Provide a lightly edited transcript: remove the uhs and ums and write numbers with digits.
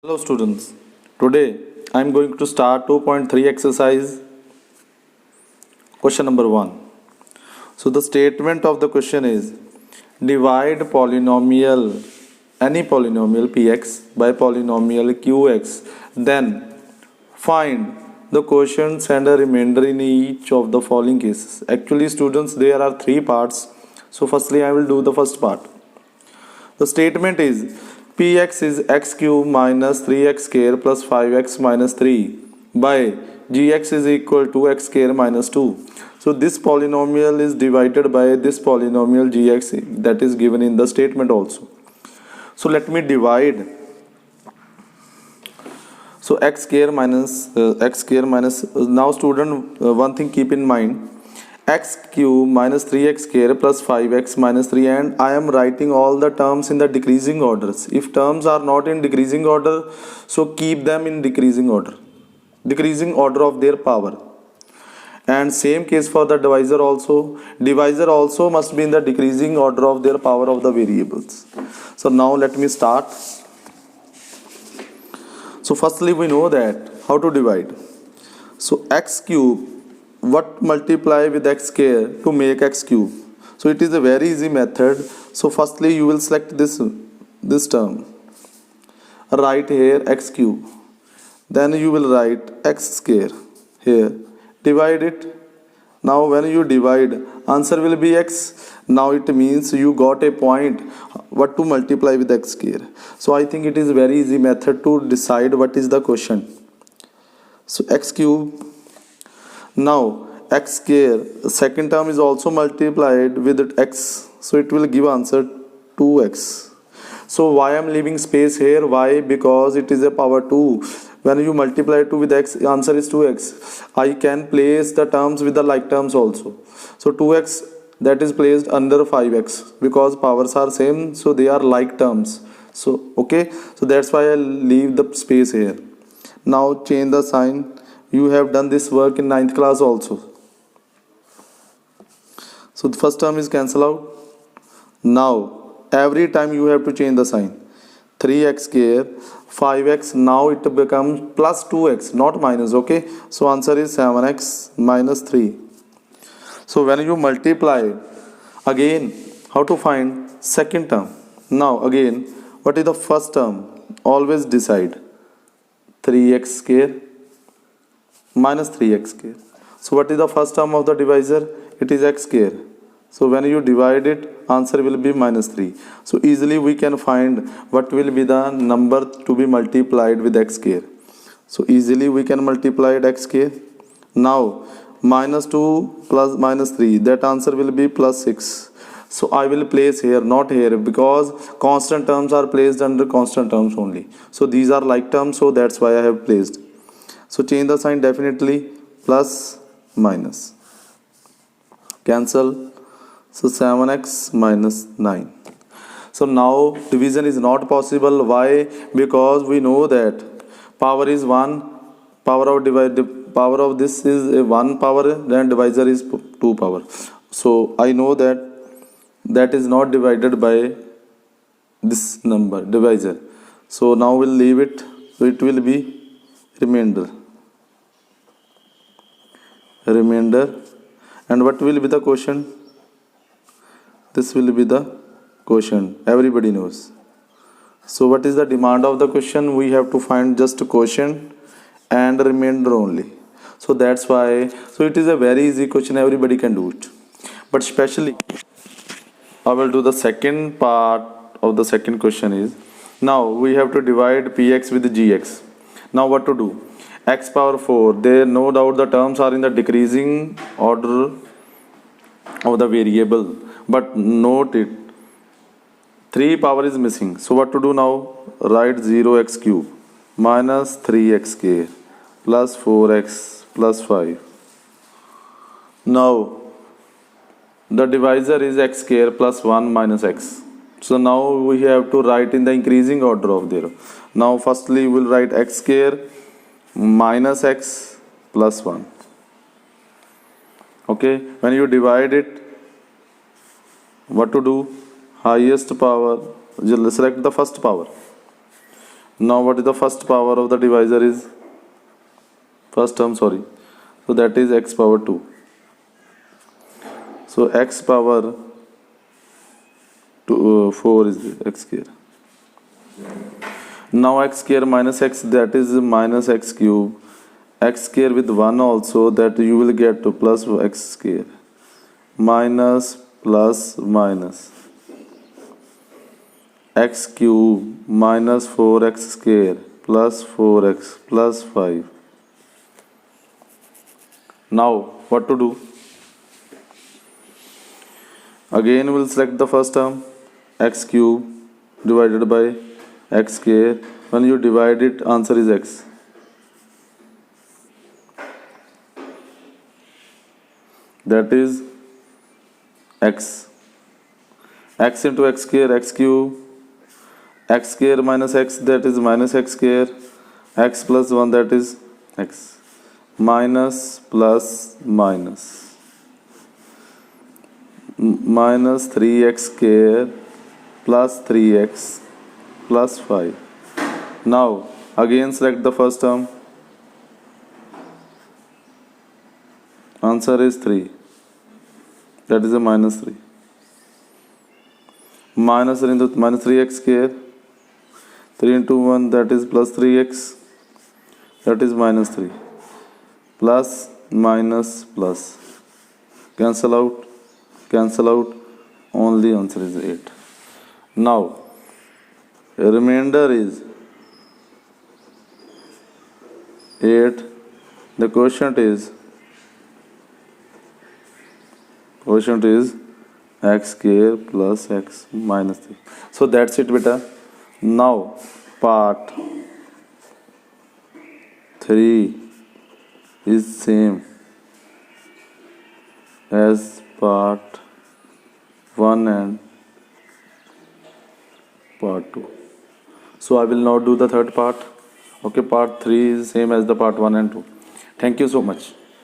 Hello students, today I am going to start 2.3 exercise question number 1. So the statement of the question is divide polynomial any polynomial px by polynomial qx, then find the quotients and a remainder in each of the following cases. Actually students, there are three parts. So firstly I will do the first part. The statement is px is x cube minus 3x square plus 5x minus 3 by gx is equal to x square minus 2. So this polynomial is divided by this polynomial gx that is given in the statement also. So let me divide. So x square minus now student, one thing keep in mind, x cube minus 3x square plus 5x minus 3, and I am writing all the terms in the decreasing orders. If terms are not in decreasing order, so keep them in decreasing order of their power. And same case for the divisor also must be in the decreasing order of their power of the variables. So now let me start. So firstly we know that how to divide. So x cube, what multiply with x square to make x cube? So it is a very easy method. So firstly you will select this term, write here x cube, then you will write x square here, divide it. Now when you divide, answer will be x. Now it means you got a point what to multiply with x square. So I think it is very easy method to decide what is the quotient. So x cube. Now x square, second term is also multiplied with x, so it will give answer 2x. So why I am leaving space here? Why? Because it is a power 2. When you multiply 2 with x, answer is 2x. I can place the terms with the like terms also. So 2x, that is placed under 5x because powers are same, so they are like terms. So okay, so that's why I leave the space here. Now change the sign. You have done this work in 9th class also. So the first term is cancel out. Now every time you have to change the sign. 3x square, 5x, now it becomes plus 2x, not minus. Okay, so answer is 7x minus 3. So when you multiply, again how to find second term? Now again, what is the first term? Always decide 3x square minus 3x square. So what is the first term of the divisor? It is x square. So when you divide it, answer will be minus 3. So easily we can find what will be the number to be multiplied with x square. So easily we can multiply it x square. Now minus 2 plus minus 3, that answer will be plus 6. So I will place here, not here, because constant terms are placed under constant terms only. So these are like terms, so that's why I have placed. So change the sign, definitely plus minus. Cancel. So 7x minus 9. So now division is not possible. Why? Because we know that power is 1, power of this is 1 power, then divisor is 2 power. So I know that is not divided by this number, divisor. So now we'll leave it. So it will be remainder. And what will be the quotient? This will be the quotient. Everybody knows. So what is the demand of the question? We have to find just quotient and remainder only. So that's why. So it is a very easy question. Everybody can do it. But especially, I will do the second part of the second question is, now we have to divide px with gx. Now what to do? X power 4. There no doubt the terms are in the decreasing order of the variable. But note it, 3 power is missing. So what to do now? Write 0x cube minus 3x square plus 4x plus 5. Now the divisor is x square plus 1 minus x. So now we have to write in the increasing order of there. Now firstly we will write x square minus x plus 1. Okay, when you divide it, what to do? Highest power, select the first power. Now what is the first power of the divisor is? First term, sorry. So that is x power 2. So x power 4 is x square. Now x square minus x, that is minus x cube. X square with 1 also, that you will get to plus x square. Minus plus minus. X cube minus 4x square plus 4x plus 5. Now what to do? Again we'll select the first term, x cube divided by x square. When you divide it, answer is x. That is x. X into x square, x cube. X square minus x, that is minus x square. X plus 1, that is x. Minus plus minus. Minus 3x square plus 3x plus 5. Now again select the first term. Answer is 3. That is a minus 3. Minus 3 into minus 3x square. 3 into 1, that is plus 3x. That is minus 3. Plus minus plus. Cancel out. Cancel out. Only answer is 8. Now remainder is 8. The quotient is x square plus x minus 3. So that's it, beta. Now part 3 is same as part 1 and part 2. So I will now do the third part. Okay, part 3 is same as the part 1 and 2. Thank you so much.